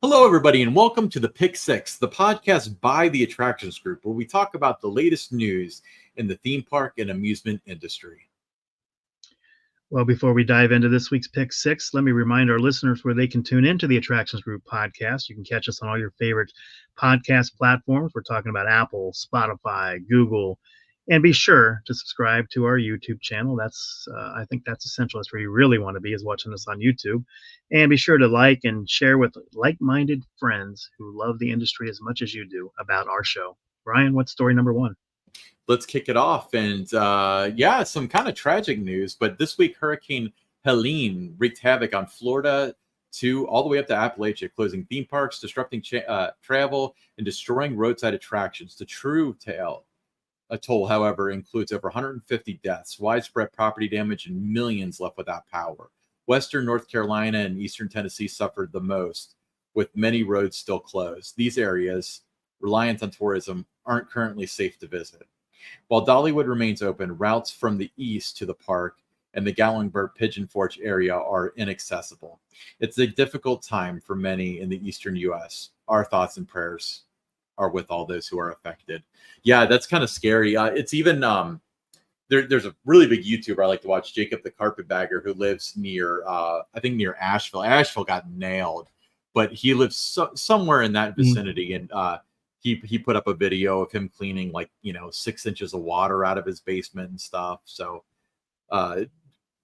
Hello, everybody, and welcome to the Pick Six, the podcast by the Attractions Group, where we talk about the latest news in the theme park and amusement industry. Well, before we dive into this week's Pick Six, let me remind our listeners where they can tune into the Attractions Group podcast. You can catch us on all your favorite podcast platforms. We're talking about Apple, Spotify, Google, and be sure to subscribe to our YouTube channel. I think that's essential. That's where you really want to be, is watching us on YouTube. And be sure to like and share with like-minded friends who love the industry as much as you do about our show. Brian, what's story number one? Let's kick it off. And some kind of tragic news. But this week, Hurricane Helene wreaked havoc on Florida all the way up to Appalachia, closing theme parks, disrupting travel, and destroying roadside attractions. The true toll, however, includes over 150 deaths, widespread property damage, and millions left without power. Western North Carolina and eastern Tennessee suffered the most, with many roads still closed. These areas, reliant on tourism, aren't currently safe to visit. While Dollywood remains open, routes from the east to the park and the Gatlinburg Pigeon Forge area are inaccessible. It's a difficult time for many in the eastern U.S. Our thoughts and prayers are with all those who are affected. Yeah, that's kind of scary. It's even there's a really big YouTuber I like to watch, Jacob the Carpetbagger, who lives near near Asheville. Asheville got nailed, but he lives somewhere in that vicinity, and he put up a video of him cleaning 6 inches of water out of his basement and stuff. So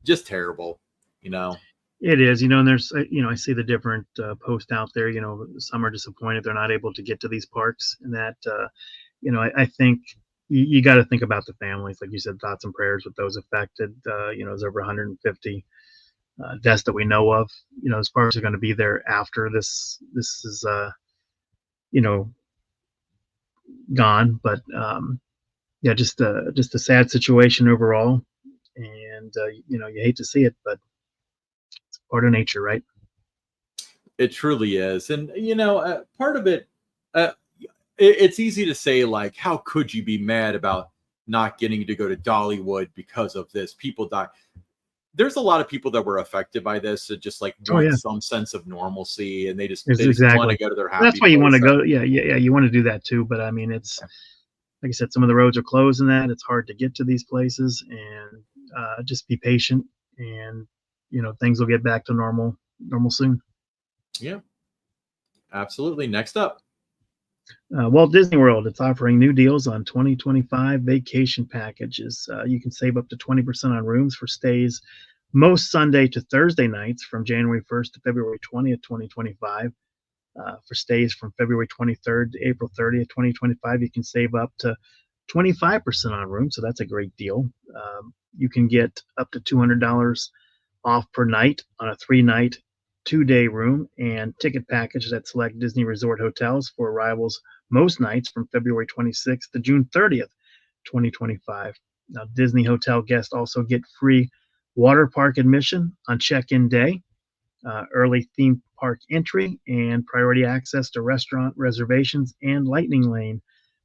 just terrible, It is, and there's, I see the different posts out there. Some are disappointed they're not able to get to these parks, and that, I think you got to think about the families, like you said, thoughts and prayers with those affected. There's over 150 deaths that we know of. Those parks are going to be there after this is, gone, but just a sad situation overall, and you hate to see it, but it's part of nature, right? It truly is. And part of it, it's easy to say, like, how could you be mad about not getting to go to Dollywood because of this? People die. There's a lot of people that were affected by this, that just want some sense of normalcy, and they just want to go to their happy. That's why you want to go. Yeah. You want to do that too. But I mean, it's like I said, some of the roads are closed, and that it's hard to get to these places. And just be patient, and things will get back to normal soon. Yeah, absolutely. Next up, Walt Disney World. It's offering new deals on 2025 vacation packages. You can save up to 20% on rooms for stays most Sunday to Thursday nights from January 1st to February 20th, 2025. For stays from February 23rd to April 30th, 2025, you can save up to 25% on rooms, so that's a great deal. You can get up to $200 off per night on a 3-night, 2-day room and ticket packages at select Disney Resort hotels for arrivals most nights from February 26th to June 30th, 2025. Now, Disney hotel guests also get free water park admission on check-in day, early theme park entry, and priority access to restaurant reservations and Lightning Lane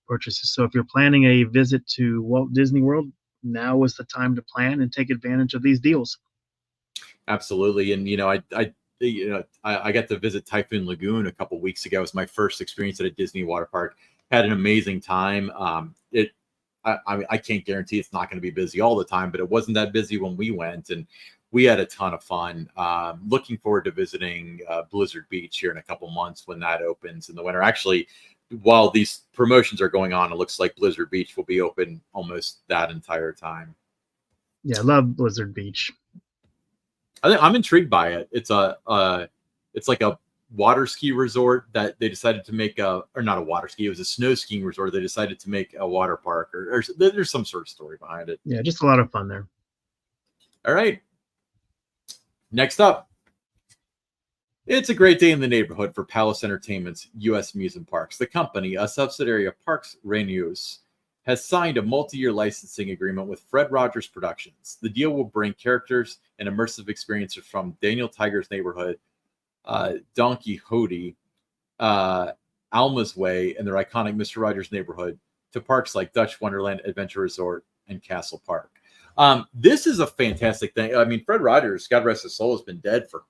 purchases. So if you're planning a visit to Walt Disney World, now is the time to plan and take advantage of these deals. Absolutely. And I got to visit Typhoon Lagoon a couple weeks ago. It was my first experience at a Disney water park. Had an amazing time. I can't guarantee it's not going to be busy all the time, but it wasn't that busy when we went, and we had a ton of fun. Looking forward to visiting Blizzard Beach here in a couple months when that opens in the winter. Actually, while these promotions are going on, it looks like Blizzard Beach will be open almost that entire time. Yeah, I love Blizzard Beach. I'm intrigued by it. It's like a water ski resort that they decided to make or not a water ski. It was a snow skiing resort. They decided to make a water park, or there's some sort of story behind it. Yeah, just a lot of fun there. All right. Next up, it's a great day in the neighborhood for Palace Entertainment's U.S. amusement parks. The company, a subsidiary of Parks Renews, has signed a multi-year licensing agreement with Fred Rogers Productions. The deal will bring characters and immersive experiences from Daniel Tiger's Neighborhood, Don Quixote, Alma's Way, and their iconic Mr. Rogers Neighborhood to parks like Dutch Wonderland Adventure Resort and Castle Park. This is a fantastic thing. I mean, Fred Rogers, God rest his soul, has been dead for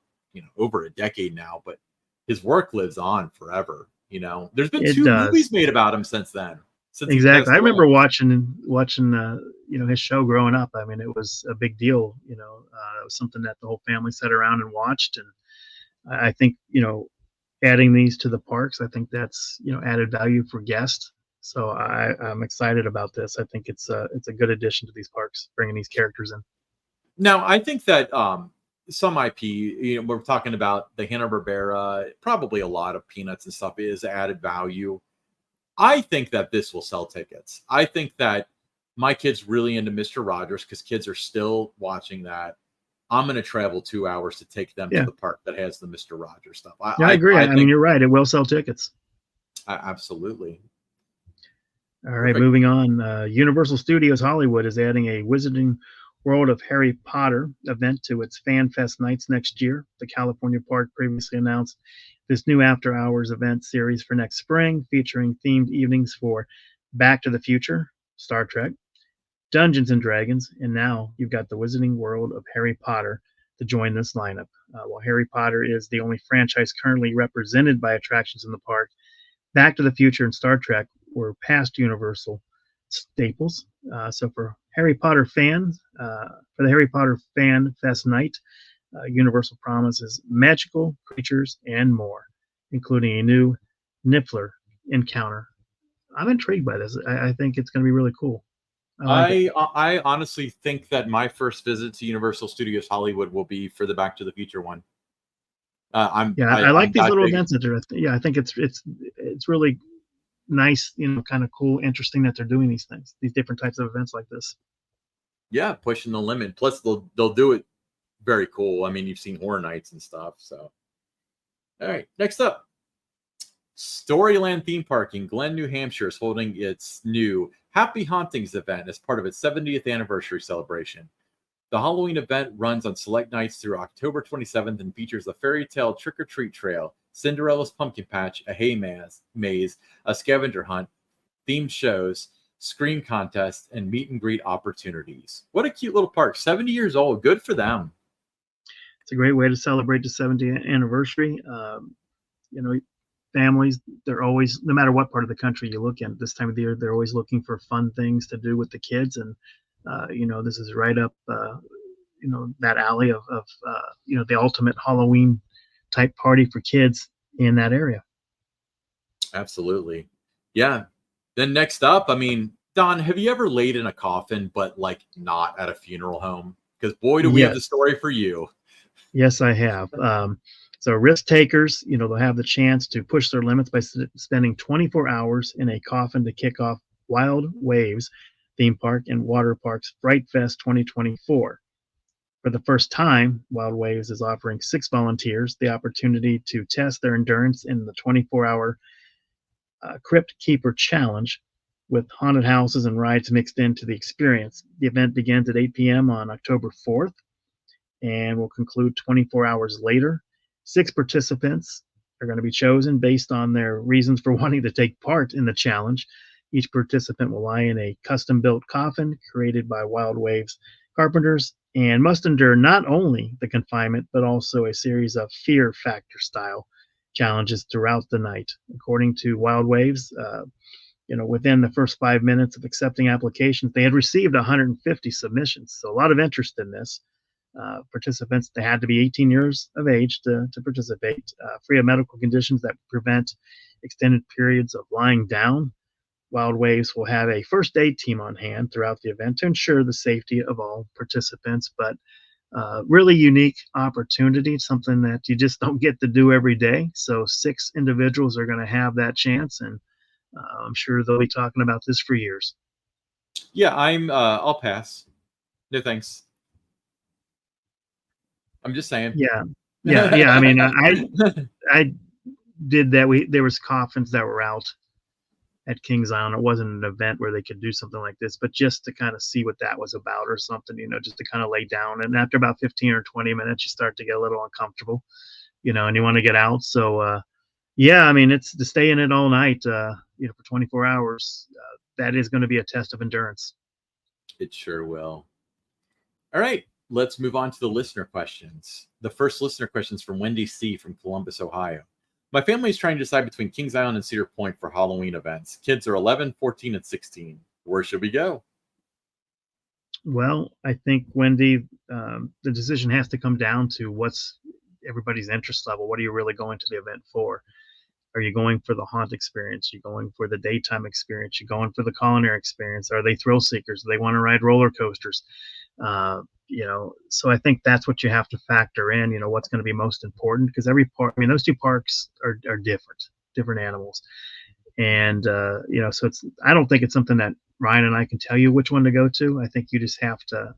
over a decade now, but his work lives on forever. There's been It two does. movies made about him since then, since he Exactly. passed I away. remember watching his show growing up. I mean, it was a big deal. It was something that the whole family sat around and watched. And I think, adding these to the parks, I think that's, added value for guests. So I'm excited about this. I think it's a good addition to these parks, bringing these characters in. Now, I think that some IP, we're talking about the Hanna-Barbera, probably a lot of Peanuts and stuff is added value. I think that this will sell tickets. I think that my kid's really into Mr. Rogers because kids are still watching that. I'm going to travel 2 hours to take them to Yeah. the park that has the Mr. Rogers stuff. Yeah, I agree. I mean, think you're right. It will sell tickets. absolutely. All right, Perfect. moving on. Universal Studios Hollywood is adding a Wizarding World of Harry Potter event to its Fan Fest nights next year. The California park previously announced this new after hours event series for next spring, featuring themed evenings for Back to the Future, Star Trek, Dungeons and Dragons, and now you've got the Wizarding World of Harry Potter to join this lineup. While Harry Potter is the only franchise currently represented by attractions in the park, Back to the Future and Star Trek were past Universal staples. So for the Harry Potter Fan Fest night, Universal promises magical creatures and more, including a new Niffler encounter. I'm intrigued by this. I think it's going to be really cool. I like it. I honestly think that my first visit to Universal Studios Hollywood will be for the Back to the Future one. I like I'm these that little big. events that are. Yeah, I think it's really nice, kind of cool, interesting that they're doing these things, these different types of events like this. Yeah, pushing the limit. Plus, they'll do it very cool. I mean, you've seen Horror Nights and stuff. So, all right, next up, Storyland Theme Park in Glen, New Hampshire is holding its new Happy Hauntings event as part of its 70th anniversary celebration. The Halloween event runs on select nights through October 27th and features a fairy tale trick-or-treat trail, Cinderella's pumpkin patch, a hay maze, a scavenger hunt, themed shows, screen contests, and meet and greet opportunities. What a cute little park. 70 years old. Good for them. It's a great way to celebrate the 70th anniversary. Families, they're always, no matter what part of the country you look at this time of the year, they're always looking for fun things to do with the kids. And, this is right up, that alley of the ultimate Halloween type party for kids in that area. Absolutely. Yeah. Then next up, I mean, Don, have you ever laid in a coffin, but like not at a funeral home? Because boy, do we have the Yes. story for you. Yes, I have. So risk takers, they'll have the chance to push their limits by spending 24 hours in a coffin to kick off Wild Waves theme park and water parks Fright Fest 2024. For the first time, Wild Waves is offering 6 volunteers the opportunity to test their endurance in the 24-hour Crypt Keeper Challenge, with haunted houses and rides mixed into the experience. The event begins at 8 p.m. on October 4th and will conclude 24 hours later. 6 participants are going to be chosen based on their reasons for wanting to take part in the challenge. Each participant will lie in a custom-built coffin created by Wild Waves carpenters and must endure not only the confinement, but also a series of fear factor style challenges throughout the night. According to Wild Waves, within the first 5 minutes of accepting applications, they had received 150 submissions. So a lot of interest in this. Participants, they had to be 18 years of age to participate, free of medical conditions that prevent extended periods of lying down. Wild Waves will have a first aid team on hand throughout the event to ensure the safety of all participants, but really unique opportunity, something that you just don't get to do every day. So 6 individuals are going to have that chance, and I'm sure they'll be talking about this for years. Yeah, I'll pass. No thanks. I'm just saying. Yeah. I mean, I did that. There was coffins that were out at Kings Island. It wasn't an event where they could do something like this, but just to kind of see what that was about or something, just to kind of lay down. And after about 15 or 20 minutes, you start to get a little uncomfortable, and you want to get out. So, I mean, it's to stay in it all night, for 24 hours. That is going to be a test of endurance. It sure will. All right, let's move on to the listener questions. The first listener question is from Wendy C. from Columbus, Ohio. My family is trying to decide between Kings Island and Cedar Point for Halloween events. Kids are 11, 14, and 16. Where should we go? Well, I think, Wendy, the decision has to come down to what's everybody's interest level. What are you really going to the event for? Are you going for the haunt experience? Are you going for the daytime experience? You going for the culinary experience? Are they thrill seekers? Do they want to ride roller coasters? So I think that's what you have to factor in. What's going to be most important, because every park, I mean, those two parks are different animals, and so I don't think it's something that Ryan and I can tell you which one to go to. I think you just have to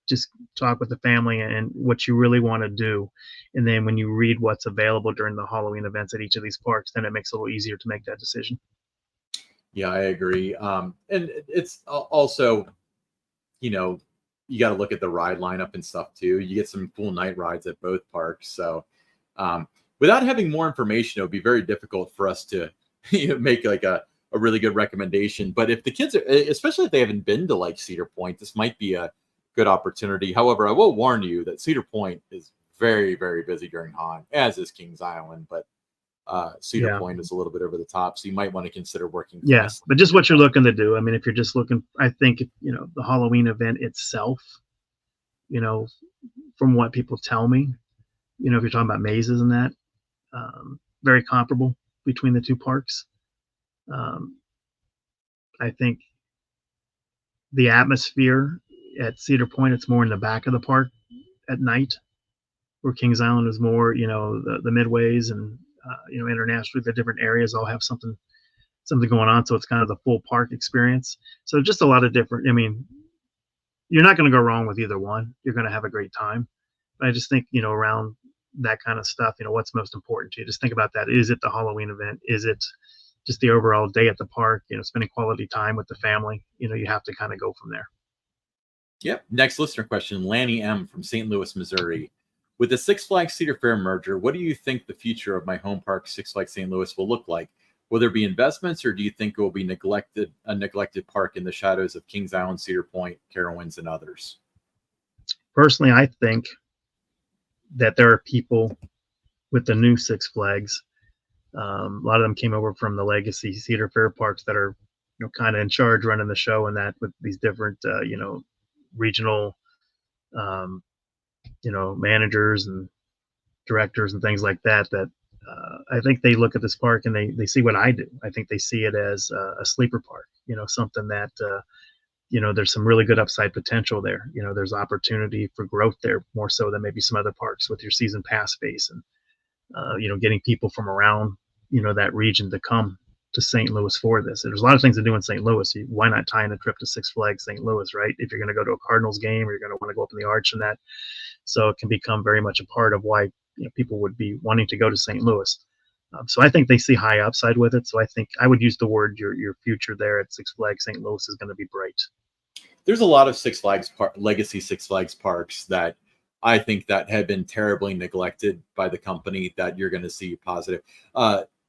just talk with the family and what you really want to do. And then when you read what's available during the Halloween events at each of these parks, then it makes it a little easier to make that decision. Yeah, I agree. And it's also, you got to look at the ride lineup and stuff too. You get some cool night rides at both parks. So without having more information, it would be very difficult for us to make like a really good recommendation. But if the kids are, especially if they haven't been to like Cedar Point, this might be a good opportunity. However, I will warn you that Cedar Point is very, very busy during haunt, as is Kings Island, but Cedar Point is a little bit over the top, so you might want to consider working. Yes, but just what you're looking to do. I mean, if you're just looking, I think, the Halloween event itself, from what people tell me, if you're talking about mazes and that, very comparable between the two parks. I think the atmosphere at Cedar Point, it's more in the back of the park at night, where Kings Island is more, the midways and, internationally, the different areas all have something going on. So it's kind of the full park experience. So just a lot of different, you're not going to go wrong with either one. You're going to have a great time. But I just think, around that kind of stuff, what's most important to you. Just think about that. Is it the Halloween event? Is it just the overall day at the park, spending quality time with the family? You have to kind of go from there. Yep. Next listener question, Lanny M. from St. Louis, Missouri. With the Six Flags Cedar Fair merger, what do you think the future of my home park, Six Flags St. Louis, will look like? Will there be investments, or do you think it will be a neglected park in the shadows of Kings Island, Cedar Point, Carowinds, and others? Personally, I think that there are people with the new Six Flags. A lot of them came over from the legacy Cedar Fair parks that are, kind of in charge running the show, and that with these different, regional, managers and directors and things like that. I think they look at this park and they see what I do. I think they see it as a sleeper park, something that, there's some really good upside potential there. There's opportunity for growth there, more so than maybe some other parks with your season pass base and, getting people from around, that region to come to St. Louis for this. There's a lot of things to do in St. Louis. Why not tie in a trip to Six Flags St. Louis, right? If you're going to go to a Cardinals game, or you're going to want to go up in the Arch and that. So it can become very much a part of why people would be wanting to go to St. Louis. So I think they see high upside with it. So I think I would use the word your future there at Six Flags St. Louis is going to be bright. There's a lot of Six Flags legacy Six Flags parks that I think that have been terribly neglected by the company that you're going to see positive.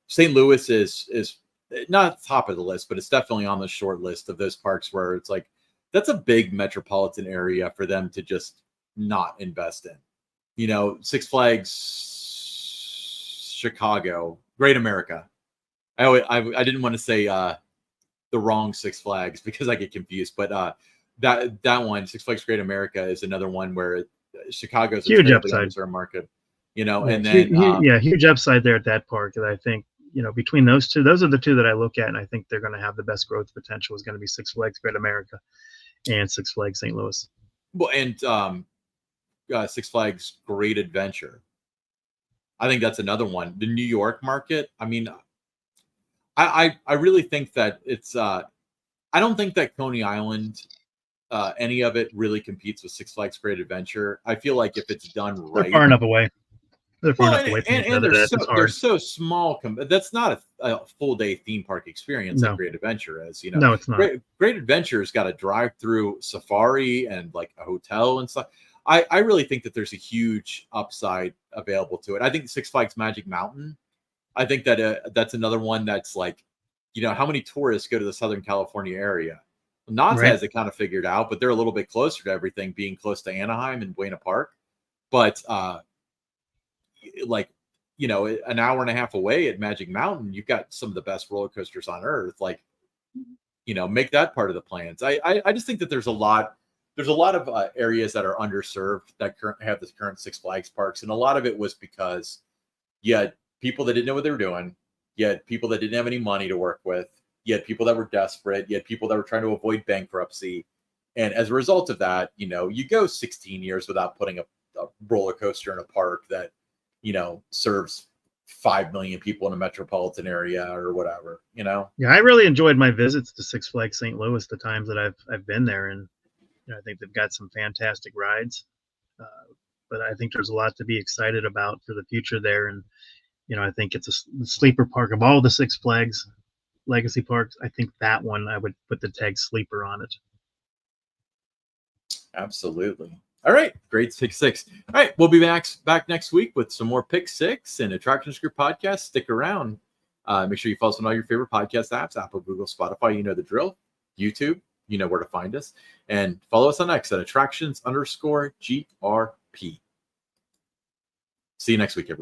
St. Louis is not top of the list, but it's definitely on the short list of those parks where it's like, that's a big metropolitan area for them to just not invest in. Six Flags Chicago, Great America. I didn't want to say the wrong Six Flags because I get confused, but that one, Six Flags Great America, is another one where Chicago's a huge upside market, and then huge upside there at that park. And I think between those two, those are the two that I look at, and I think they're going to have the best growth potential. Is going to be Six Flags Great America and Six Flags St. Louis. Well, and Six Flags Great Adventure. I think that's another one. The New York market. I mean, I really think that it's. I don't think that Coney Island, any of it really competes with Six Flags Great Adventure. I feel like if it's done right, they're far enough away. They're far enough away from each other. They're so small. That's not a full day theme park experience like Great Adventure is. No, it's not. Great Adventure's got a drive-through safari and like a hotel and stuff. I really think that there's a huge upside available to it. I think Six Flags Magic Mountain. I think that that's another one that's like, how many tourists go to the Southern California area? Knott's Right. has it kind of figured out, but they're a little bit closer to everything, being close to Anaheim and Buena Park. But like, an hour and a half away at Magic Mountain, you've got some of the best roller coasters on earth. Like, make that part of the plans. I just think that there's a lot of areas that are underserved that have this current Six Flags parks, and a lot of it was because you had people that didn't know what they were doing, you had people that didn't have any money to work with, you had people that were desperate, you had people that were trying to avoid bankruptcy, and as a result of that, you go 16 years without putting a roller coaster in a park that serves 5 million people in a metropolitan area or whatever. Yeah, I really enjoyed my visits to Six Flags St. Louis, the times that I've been there, and I think they've got some fantastic rides. Uh, but I think there's a lot to be excited about for the future there, and I think it's a sleeper park of all the Six Flags legacy parks. I think that one I would put the tag sleeper on it. Absolutely. All right, great Pick Six. All right, we'll be back next week with some more Pick Six and Attractions Group podcast. Stick around. Make sure you follow us on all your favorite podcast apps: Apple, Google, Spotify. You know the drill. YouTube, you know where to find us, and follow us on X at attractions_GRP. See you next week, everybody.